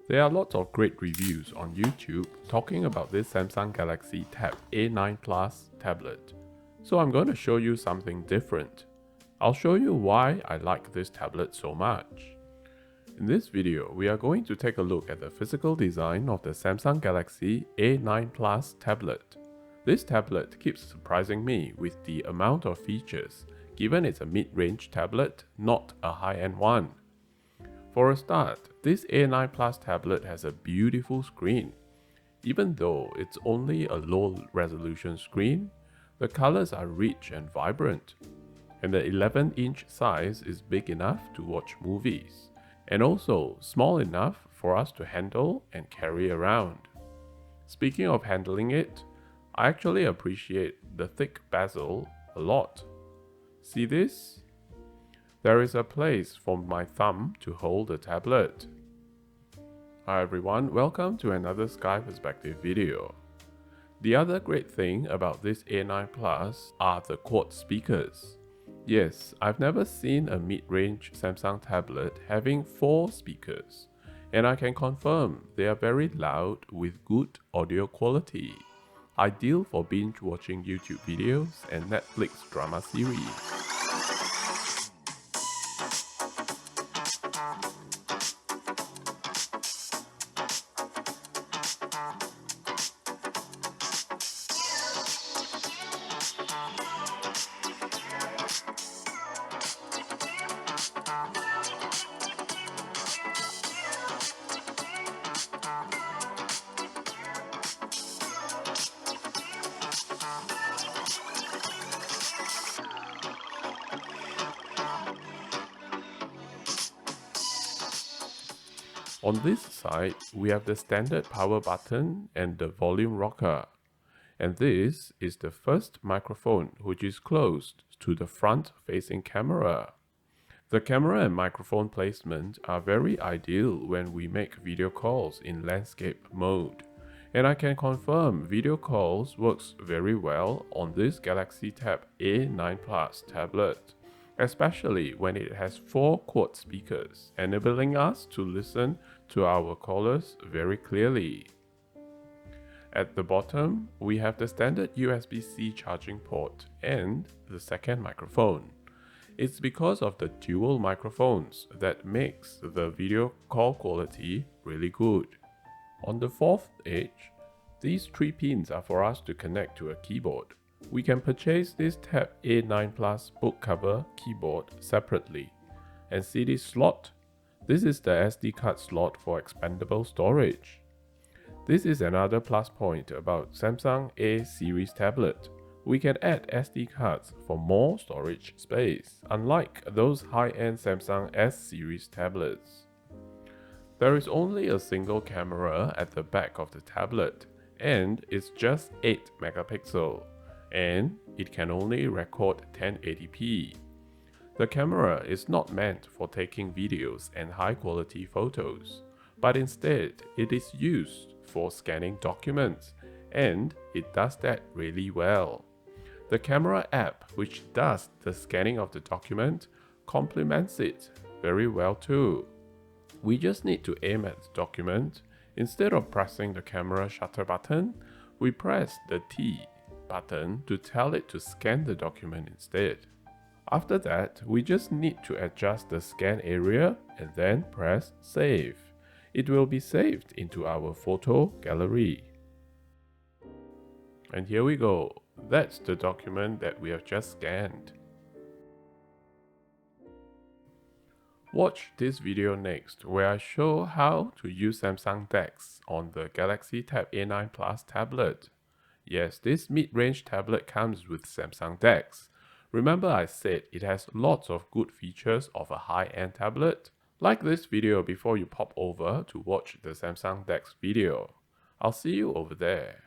There are lots of great reviews on YouTube talking about this Samsung Galaxy Tab A9 Plus tablet. So I'm going to show you something different. I'll show you why I like this tablet so much. In this video, we are going to take a look at the physical design of the Samsung Galaxy A9 Plus tablet. This tablet keeps surprising me with the amount of features, given it's a mid-range tablet, not a high-end one. For a start, this A9 Plus tablet has a beautiful screen. Even though it's only a low-resolution screen, the colors are rich and vibrant. And the 11-inch size is big enough to watch movies, and also small enough for us to handle and carry around. Speaking of handling it, I actually appreciate the thick bezel a lot. See this? There is a place for my thumb to hold the tablet. Hi everyone, welcome to another Sky Perspective video. The other great thing about this A9 Plus are the quad speakers. Yes, I've never seen a mid-range Samsung tablet having 4 speakers, and I can confirm they are very loud with good audio quality. Ideal for binge watching YouTube videos and Netflix drama series. On this side, we have the standard power button and the volume rocker. And this is the first microphone which is closed to the front-facing camera. The camera and microphone placement are very ideal when we make video calls in landscape mode. And I can confirm video calls works very well on this Galaxy Tab A9 Plus tablet, especially when it has 4 quad speakers, enabling us to listen to our callers very clearly. At the bottom, we have the standard USB-C charging port and the second microphone. It's because of the dual microphones that makes the video call quality really good. On the fourth edge, these 3 pins are for us to connect to a keyboard. We can purchase this Tab A9 Plus book cover keyboard separately. And see this slot? This is the SD card slot for expandable storage. This is another plus point about Samsung A series tablet. We can add SD cards for more storage space, unlike those high-end Samsung S series tablets. There is only a single camera at the back of the tablet, and it's just 8 megapixel. And it can only record 1080p. The camera is not meant for taking videos and high-quality photos, but instead it is used for scanning documents, and it does that really well. The camera app, which does the scanning of the document, complements it very well too. We just need to aim at the document. Instead of pressing the camera shutter button, we press the T button to tell it to scan the document instead. After that, we just need to adjust the scan area and then press Save. It will be saved into our photo gallery. And here we go. That's the document that we have just scanned. Watch this video next, where I show how to use Samsung Dex on the Galaxy Tab A9 Plus tablet. Yes, this mid-range tablet comes with Samsung Dex. Remember I said it has lots of good features of a high-end tablet? Like this video before you pop over to watch the Samsung Dex video. I'll see you over there.